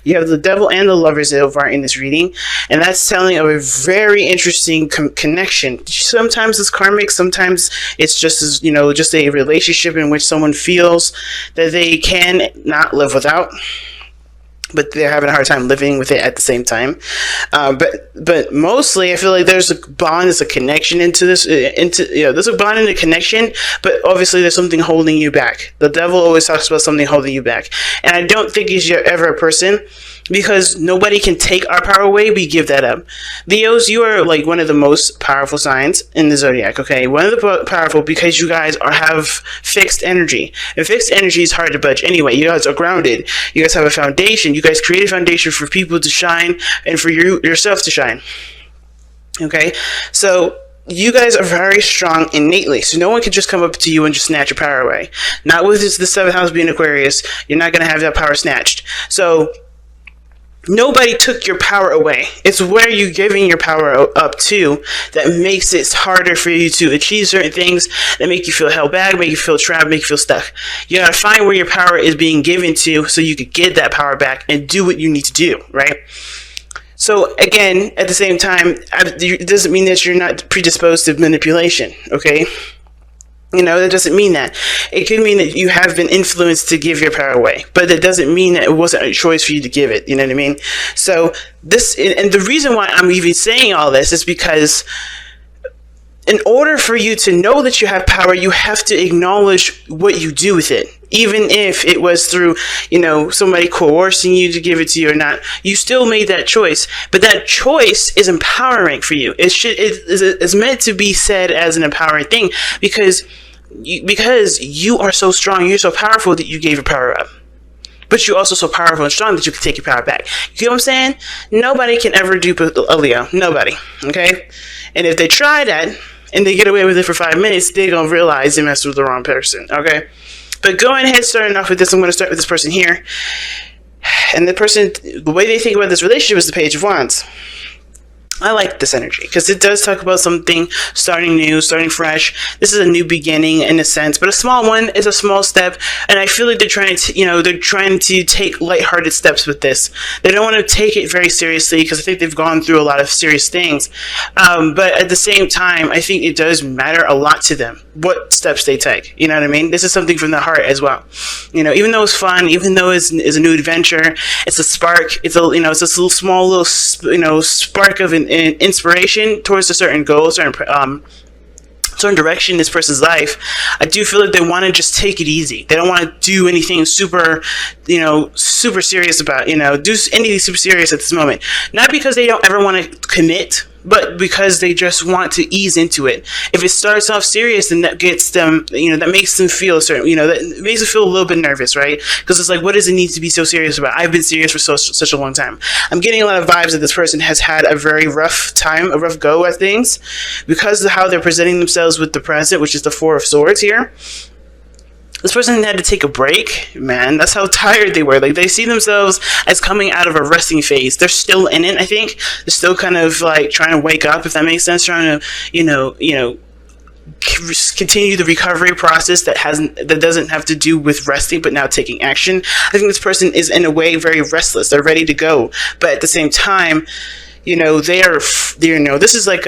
You have the Devil and the Lovers so far in this reading, and that's telling of a very interesting connection. Sometimes it's karmic, sometimes it's just as, just a relationship in which someone feels that they can not live without, but they're having a hard time living with it at the same time. But mostly, I feel like there's a bond, there's a connection there's a bond and a connection, but obviously there's something holding you back. The devil always talks about something holding you back, and I don't think he's ever a person, because nobody can take our power away. We give that up. Leos, you are like one of the most powerful signs in the zodiac. Okay, one of the powerful, because you guys have fixed energy, and fixed energy is hard to budge anyway. You guys are grounded. You guys have a foundation. You guys create a foundation for people to shine and for yourself to shine. Okay, so you guys are very strong innately, so no one can just come up to you and just snatch your power away. Not with the 7th house being Aquarius. You're not going to have that power snatched. So nobody took your power away. It's where you're giving your power up to that makes it harder for you to achieve certain things, that make you feel held back, make you feel trapped, make you feel stuck. You gotta find where your power is being given to so you could get that power back and do what you need to do, right? So again, at the same time, it doesn't mean that you're not predisposed to manipulation, okay? That doesn't mean that. It could mean that you have been influenced to give your power away, but that doesn't mean that it wasn't a choice for you to give it. You know what I mean? So and the reason why I'm even saying all this is because in order for you to know that you have power, you have to acknowledge what you do with it. Even if it was through, somebody coercing you to give it to you or not, you still made that choice. But that choice is empowering for you. It's meant to be said as an empowering thing because you are so strong, you're so powerful that you gave your power up. But you're also so powerful and strong that you can take your power back. You get what I'm saying? Nobody can ever dupe a Leo. Nobody. Okay? And if they try that and they get away with it for 5 minutes, they're going to realize they messed with the wrong person. Okay? But going ahead, starting off with this, I'm going to start with this person here. And the way they think about this relationship is the Page of Wands. I like this energy because it does talk about something starting new, starting fresh. This is a new beginning in a sense, but a small one is a small step. And I feel like they're trying to take lighthearted steps with this. They don't want to take it very seriously because I think they've gone through a lot of serious things. But at the same time, I think it does matter a lot to them what steps they take. You know what I mean? This is something from the heart as well. Even though it's fun, even though it's a new adventure, it's a spark. It's a small little spark of an inspiration towards a certain goal, certain direction in this person's life. I do feel like they want to just take it easy. They don't want to do anything super serious about, do anything super serious at this moment. Not because they don't ever want to commit, but because they just want to ease into it. If it starts off serious, then that gets them, that makes them feel certain, that makes them feel a little bit nervous, right? Because it's like, what does it need to be so serious about? I've been serious for such a long time. I'm getting a lot of vibes that this person has had a very rough time, a rough go at things, because of how they're presenting themselves with the present, which is the Four of Swords here. This person had to take a break, man. That's how tired they were. Like, they see themselves as coming out of a resting phase. They're still in it, I think. They're still kind of like trying to wake up, if that makes sense. Trying to, continue the recovery process that doesn't have to do with resting, but now taking action. I think this person is in a way very restless. They're ready to go, but at the same time, this is like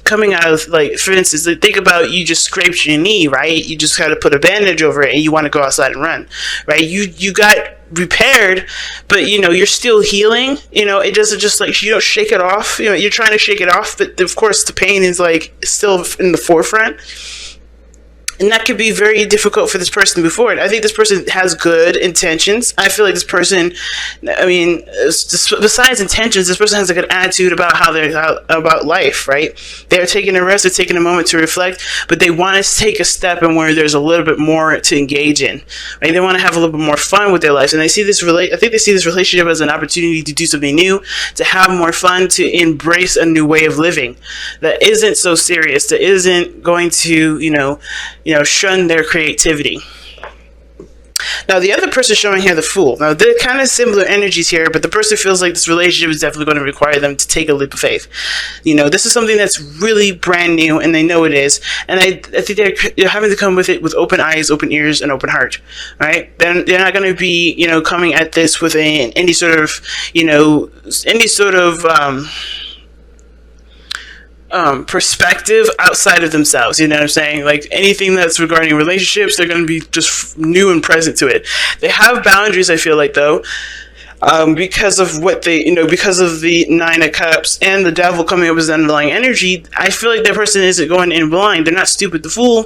coming out of, like, for instance, think about you just scraped your knee, right? You just got to put a bandage over it and you want to go outside and run, right? You got repaired, but you're still healing. It doesn't just like, you don't shake it off. You're trying to shake it off, but of course the pain is like still in the forefront. And that could be very difficult for this person to move forward. I think this person has good intentions. I feel like this person, besides intentions, this person has a good attitude about about life, right? They're taking a rest, they're taking a moment to reflect, but they want to take a step in where there's a little bit more to engage in, right? They want to have a little bit more fun with their lives, and I think they see this relationship as an opportunity to do something new, to have more fun, to embrace a new way of living that isn't so serious, that isn't going to, shun their creativity. Now, the other person showing here, the Fool. Now, they're kind of similar energies here, but the person feels like this relationship is definitely going to require them to take a leap of faith. This is something that's really brand new, and they know it is. And I think they're having to come with it with open eyes, open ears, and open heart, right? They're not going to be, coming at this with any sort of perspective outside of themselves. You know what I'm saying? Like anything that's regarding relationships, they're going to be just new and present to it. They have boundaries, I feel like, though, because of what because of the Nine of Cups and the Devil coming up as the underlying energy. I feel like that person isn't going in blind. They're not stupid. The Fool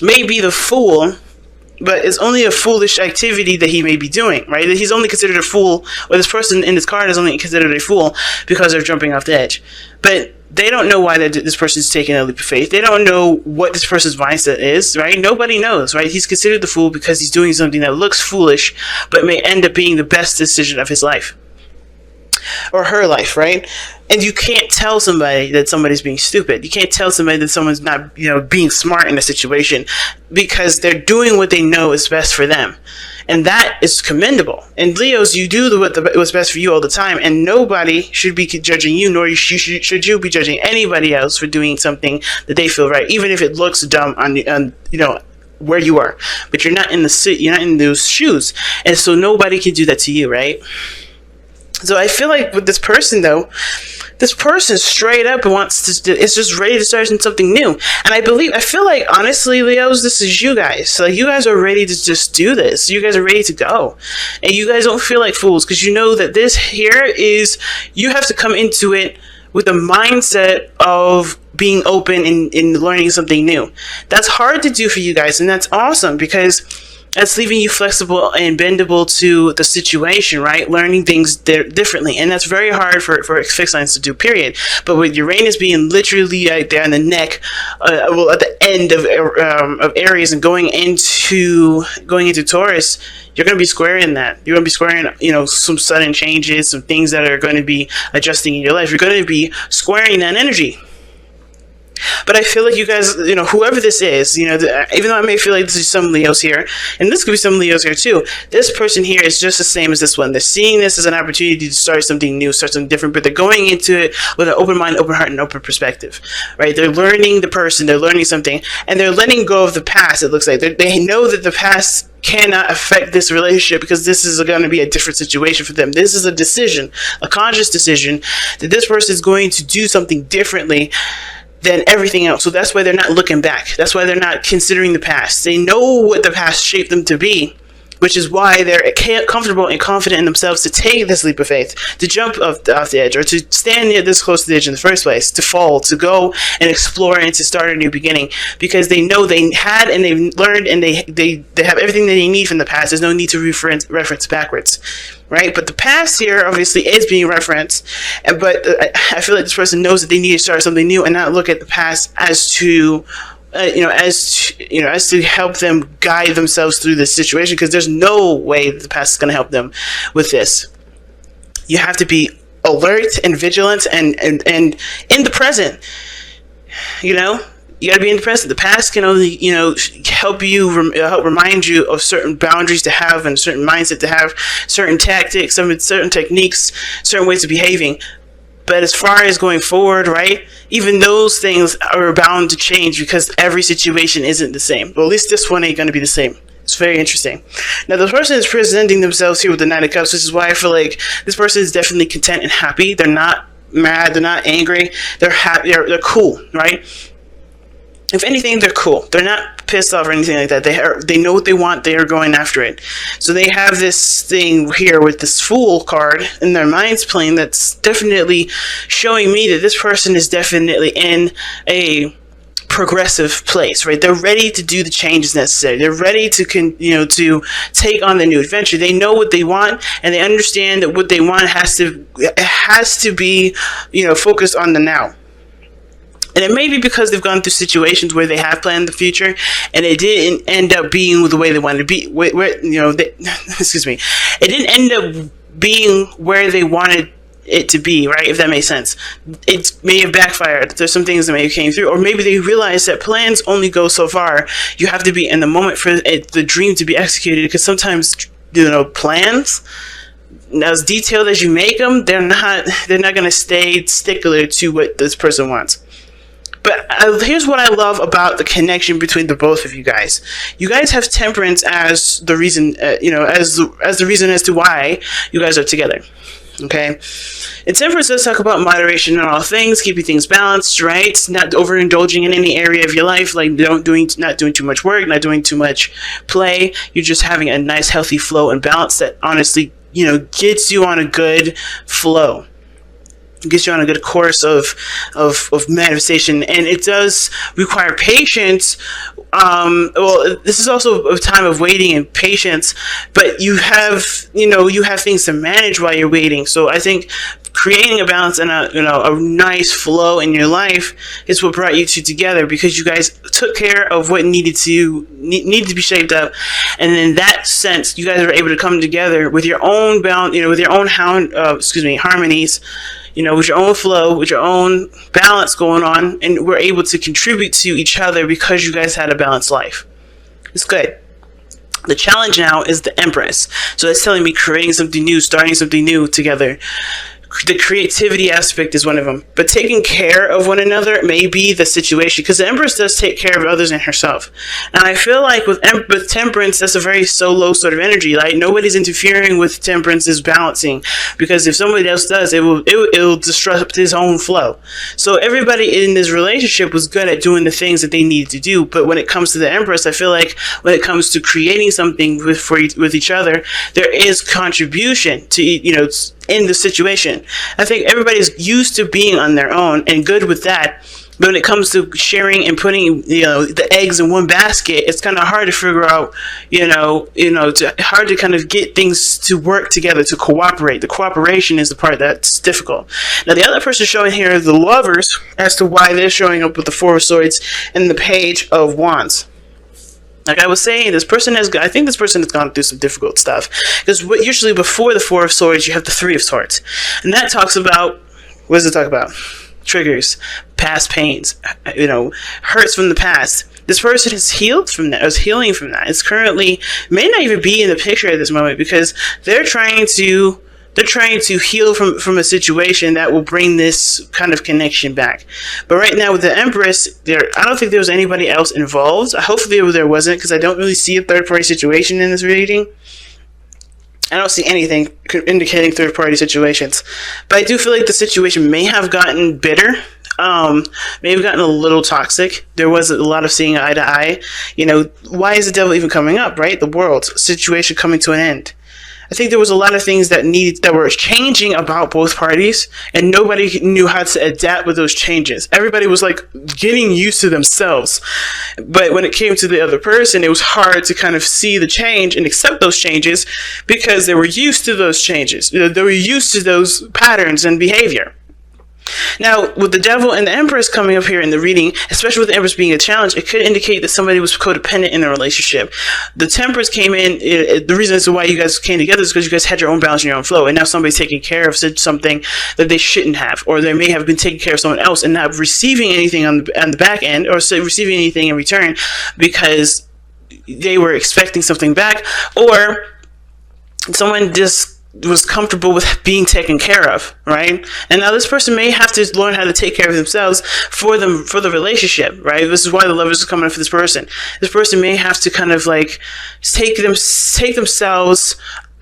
may be the fool, but it's only a foolish activity that he may be doing, right? That he's only considered a fool, or this person in this card is only considered a fool because they're jumping off the edge. But they don't know why this person's taking a leap of faith. They don't know what this person's mindset is, right? Nobody knows, right? He's considered the fool because he's doing something that looks foolish, but may end up being the best decision of his life. Or her life, right? And you can't tell somebody that somebody's being stupid. You can't tell somebody that someone's not, being smart in a situation, because they're doing what they know is best for them. And that is commendable. And Leos, you do what's best for you all the time, and nobody should be judging you, nor should you be judging anybody else for doing something that they feel right, even if it looks dumb on where you are. But you're not in you're not in those shoes, and so nobody can do that to you, right? So I feel like with this person, though, this person straight up wants to, is just ready to start something new. And I feel like, honestly, Leos, this is you guys. Like, you guys are ready to just do this. You guys are ready to go. And you guys don't feel like fools, because you know that this here is, you have to come into it with a mindset of being open and learning something new. That's hard to do for you guys, and that's awesome, because that's leaving you flexible and bendable to the situation, right? Learning things differently. And that's very hard for fixed signs to do, period. But with Uranus being literally right there in the neck, at the end of Aries and going into Taurus, you're going to be squaring that. You're going to be squaring, some sudden changes, some things that are going to be adjusting in your life. You're going to be squaring that energy. But I feel like you guys, whoever this is, even though I may feel like this is some Leos here, and this could be some Leos here too, this person here is just the same as this one. They're seeing this as an opportunity to start something new, start something different, but they're going into it with an open mind, open heart, and open perspective, right? They're learning the person, they're learning something, and they're letting go of the past, it looks like. They know that the past cannot affect this relationship, because this is going to be a different situation for them. This is a decision, a conscious decision, that this person is going to do something differently than everything else. So that's why they're not looking back. That's why they're not considering the past. They know what the past shaped them to be, which is why they're comfortable and confident in themselves to take this leap of faith, to jump off the edge, or to stand near this close to the edge in the first place, to fall, to go and explore, and to start a new beginning, because they know they had and they've learned, and they have everything that they need from the past. There's no need to reference backwards, right? But the past here obviously is being referenced, but I feel like this person knows that they need to start something new and not look at the past as to as to help them guide themselves through this situation, because there's no way that the past is going to help them with this. You have to be alert and vigilant and in the present. You got to be in the present. The past can only, help remind you of certain boundaries to have, and certain mindset to have, certain tactics, certain techniques, certain ways of behaving. But as far as going forward, right, even those things are bound to change, because every situation isn't the same. Well, at least this one ain't going to be the same. It's very interesting. Now, the person is presenting themselves here with the Nine of Cups, which is why I feel like this person is definitely content and happy. They're not mad. They're not angry. They're happy. They're cool, right? If anything, they're cool. They're not pissed off or anything like that. They know what they want. They are going after it. So they have this thing here with this Fool card in their mind's plane that's definitely showing me that this person is definitely in a progressive place, right? They're ready to do the changes necessary. They're ready to to take on the new adventure. They know what they want, and they understand that what they want has to be focused on the now. And it may be because they've gone through situations where they have planned the future, and it didn't end up being the way they wanted to be. Excuse me. It didn't end up being where they wanted it to be, right? If that makes sense. It may have backfired. There's some things that may have came through, or maybe they realized that plans only go so far. You have to be in the moment for the dream to be executed, because sometimes, plans, as detailed as you make them, they're not going to stay stickler to what this person wants. But here's what I love about the connection between the both of you guys. You guys have temperance as the reason, as the reason as to why you guys are together. Okay, and temperance does talk about moderation in all things, keeping things balanced, right? Not overindulging in any area of your life, like not doing too much work, not doing too much play. You're just having a nice, healthy flow and balance that honestly, gets you on a good flow. Gets you on a good course of manifestation, and it does require patience. This is also a time of waiting and patience, but you have things to manage while you're waiting. So I think creating a balance and a nice flow in your life is what brought you two together, because you guys took care of what needed to be shaped up, and in that sense, you guys were able to come together with your own balance, with your own harmonies. With your own flow, with your own balance going on, and we're able to contribute to each other because you guys had a balanced life. It's good. The challenge now is the Empress. So that's telling me creating something new, starting something new together. The creativity aspect is one of them, but taking care of one another may be the situation, because the Empress does take care of others and herself. And I feel like with temperance, that's a very solo sort of energy. Like nobody's interfering with temperance is balancing, because if somebody else does, it will disrupt his own flow. So everybody in this relationship was good at doing the things that they needed to do. But when it comes to the Empress, I feel like when it comes to creating something with each other, there is contribution to in the situation. I think everybody's used to being on their own and good with that. But when it comes to sharing and putting, the eggs in one basket, it's kind of hard to figure out, hard to kind of get things to work together, to cooperate. The cooperation is the part that's difficult. Now, the other person showing here is the Lovers, as to why they're showing up with the Four of Swords and the Page of Wands. Like I was saying, I think this person has gone through some difficult stuff. Because usually before the Four of Swords, you have the Three of Swords. And that talks about, what does it talk about? Triggers, past pains, hurts from the past. This person is healed from that, is healing from that. It's currently, may not even be in the picture at this moment, because they're trying to heal from a situation that will bring this kind of connection back. But right now with the Empress, I don't think there was anybody else involved. Hopefully there wasn't, because I don't really see a third-party situation in this reading. I don't see anything indicating third-party situations. But I do feel like the situation may have gotten bitter. May have gotten a little toxic. There was a lot of seeing eye to eye. Why is the devil even coming up, right? The world situation coming to an end. I think there was a lot of things that were changing about both parties, and nobody knew how to adapt with those changes. Everybody was like getting used to themselves. But when it came to the other person, it was hard to kind of see the change and accept those changes, because they were used to those changes. They were used to those patterns and behavior. Now, with the Devil and the Empress coming up here in the reading, especially with the Empress being a challenge, it could indicate that somebody was codependent in a relationship. The Temperance came in, the reason as to why you guys came together is because you guys had your own balance and your own flow, and now somebody's taking care of something that they shouldn't have, or they may have been taking care of someone else and not receiving anything on the back end, or receiving anything in return because they were expecting something back, or someone just was comfortable with being taken care of, right? And now this person may have to learn how to take care of themselves for the relationship, right? This is why the Lovers is coming up for this person. This person may have to kind of like take themselves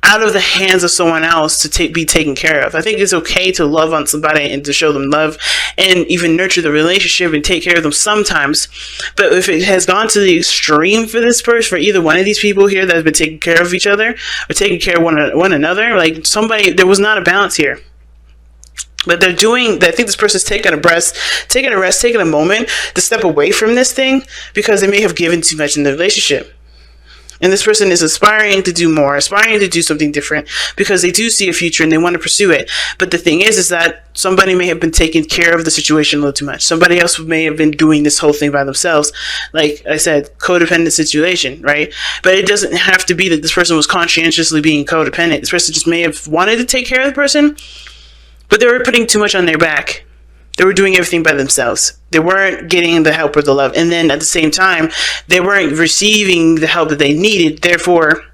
out of the hands of someone else to be taken care of. I think it's okay to love on somebody and to show them love and even nurture the relationship and take care of them sometimes. But if it has gone to the extreme for this person, for either one of these people here that have been taking care of each other or taking care of one another, like there was not a balance here. But I think this person's taking a rest, taking a moment to step away from this thing because they may have given too much in the relationship. And this person is aspiring to do more, aspiring to do something different because they do see a future and they want to pursue it. But the thing is that somebody may have been taking care of the situation a little too much. Somebody else may have been doing this whole thing by themselves. Like I said, codependent situation, right? But it doesn't have to be that this person was conscientiously being codependent. This person just may have wanted to take care of the person, but they were putting too much on their back. They were doing everything by themselves. They weren't getting the help or the love. And then at the same time, they weren't receiving the help that they needed. Therefore,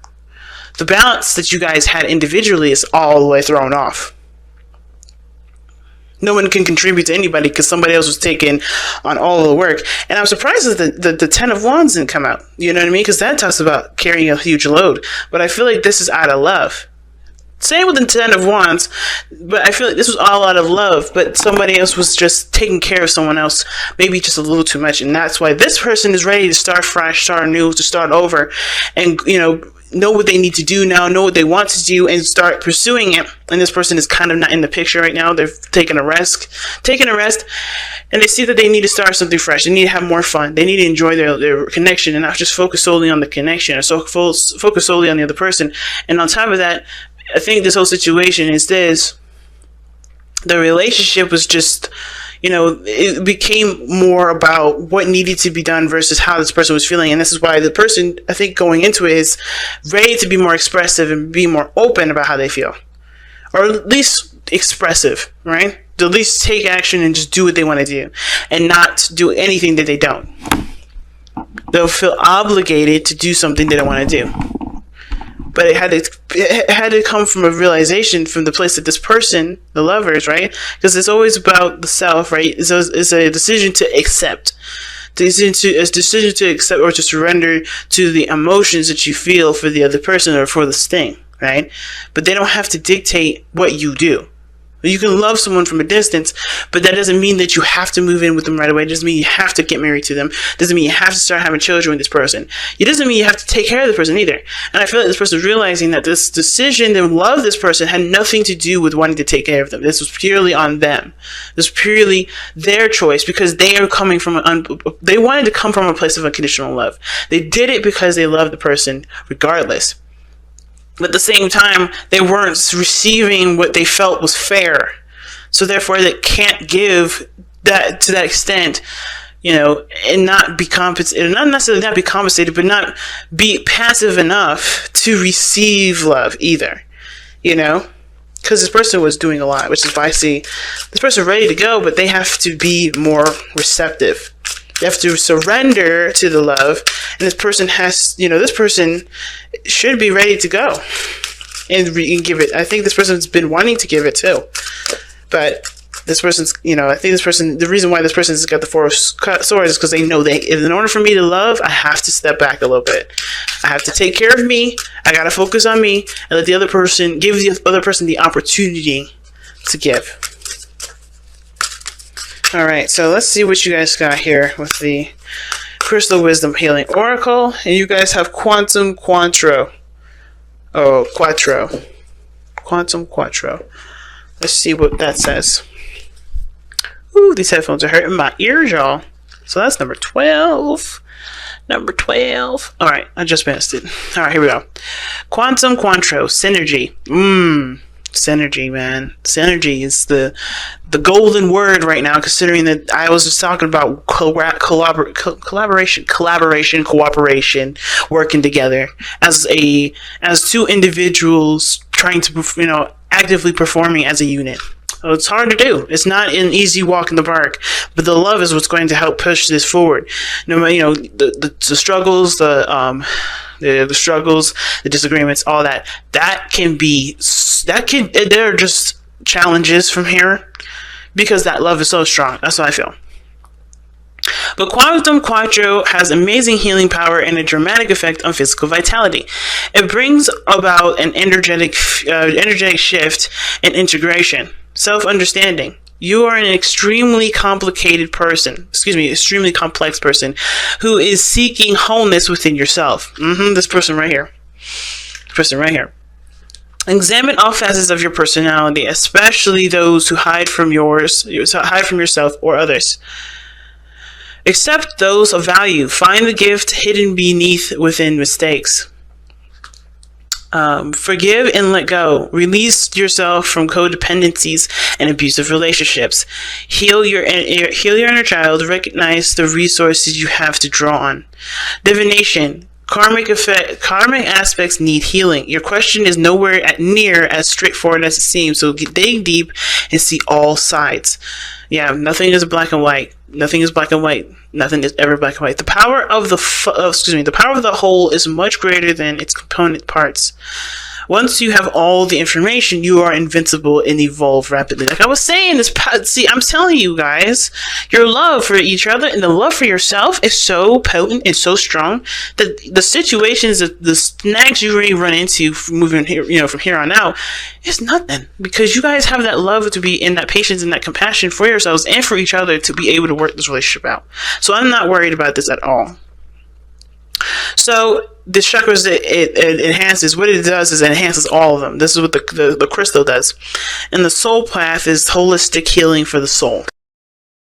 the balance that you guys had individually is all the way thrown off. No one can contribute to anybody because somebody else was taking on all of the work. And I'm surprised that the Ten of Wands didn't come out. You know what I mean? Because that talks about carrying a huge load. But I feel like this is out of love. Same with the Ten of Wands, but I feel like this was all out of love, but somebody else was just taking care of someone else, maybe just a little too much, and that's why this person is ready to start fresh, start new, to start over, and, know what they need to do now, know what they want to do, and start pursuing it. And this person is kind of not in the picture right now. They're taking a rest, and they see that they need to start something fresh. They need to have more fun. They need to enjoy their connection and not just focus solely on the connection, or focus solely on the other person. And on top of that, I think this whole situation is this. The relationship was just, it became more about what needed to be done versus how this person was feeling. And this is why the person, I think, going into it is ready to be more expressive and be more open about how they feel. Or at least expressive, right? To at least take action and just do what they want to do and not do anything that they don't. They'll feel obligated to do something they don't want to do. But it had to come from a realization from the place that this person, the lovers, right? Because it's always about the self, right? It's a decision to accept. A decision to accept or to surrender to the emotions that you feel for the other person or for this thing, right? But they don't have to dictate what you do. You can love someone from a distance, but that doesn't mean that you have to move in with them right away. It doesn't mean you have to get married to them. It doesn't mean you have to start having children with this person. It doesn't mean you have to take care of the person either. And I feel like this person is realizing that this decision to love this person had nothing to do with wanting to take care of them. This was purely on them. This was purely their choice because they are coming from they wanted to come from a place of unconditional love. They did it because they loved the person regardless. But at the same time, they weren't receiving what they felt was fair. So therefore, they can't give that to that extent, and not be compensated. Not necessarily not be compensated, but not be passive enough to receive love either. Because this person was doing a lot, which is why I see this person ready to go, but they have to be more receptive. You have to surrender to the love, and this person should be ready to go and give it. I think this person's been wanting to give it too, but this person's, I think this person, the reason why this person's got the Four of Swords is because they know in order for me to love, I have to step back a little bit. I have to take care of me. I gotta focus on me and let the other person give the other person the opportunity to give. Alright, so let's see what you guys got here with the Crystal Wisdom Healing Oracle. And you guys have Quantum Quattro. Quantum Quattro. Let's see what that says. Ooh, these headphones are hurting my ears, y'all. So that's number 12. Number 12. Alright, I just missed it. Alright, here we go. Quantum Quattro. Synergy. Synergy, man. Synergy is the golden word right now, considering that I was just talking about collaboration, cooperation, working together as two individuals trying to, actively performing as a unit. So it's hard to do. It's not an easy walk in the park, but the love is what's going to help push this forward. No matter, the struggles, the struggles, the disagreements, all that they're just challenges from here because that love is so strong. That's what I feel. But Quantum Quattro has amazing healing power and a dramatic effect on physical vitality. It brings about an energetic shift and integration, self-understanding. You are an extremely complex person who is seeking wholeness within yourself. This person right here. Examine all facets of your personality, especially those who hide from yourself or others. Accept those of value. Find the gift hidden within mistakes. Forgive and let go. Release yourself from codependencies and abusive relationships. Heal your inner child. Recognize the resources you have to draw on. Divination. Karmic aspects need healing. Your question is nowhere near as straightforward as it seems, so dig deep and see all sides. Yeah, nothing is black and white. Nothing is black and white. Nothing is ever black and white. The power of the power of the whole is much greater than its component parts. Once you have all the information, you are invincible and evolve rapidly. Like I was saying, I'm telling you guys, your love for each other and the love for yourself is so potent and so strong that the situations, the snags you already run into moving here, from here on out, is nothing, because you guys have that love to be in, that patience and that compassion for yourselves and for each other to be able to work this relationship out. So I'm not worried about this at all. So the chakras, it enhances. What it does is it enhances all of them. This is what the crystal does. And the soul path is holistic healing for the soul.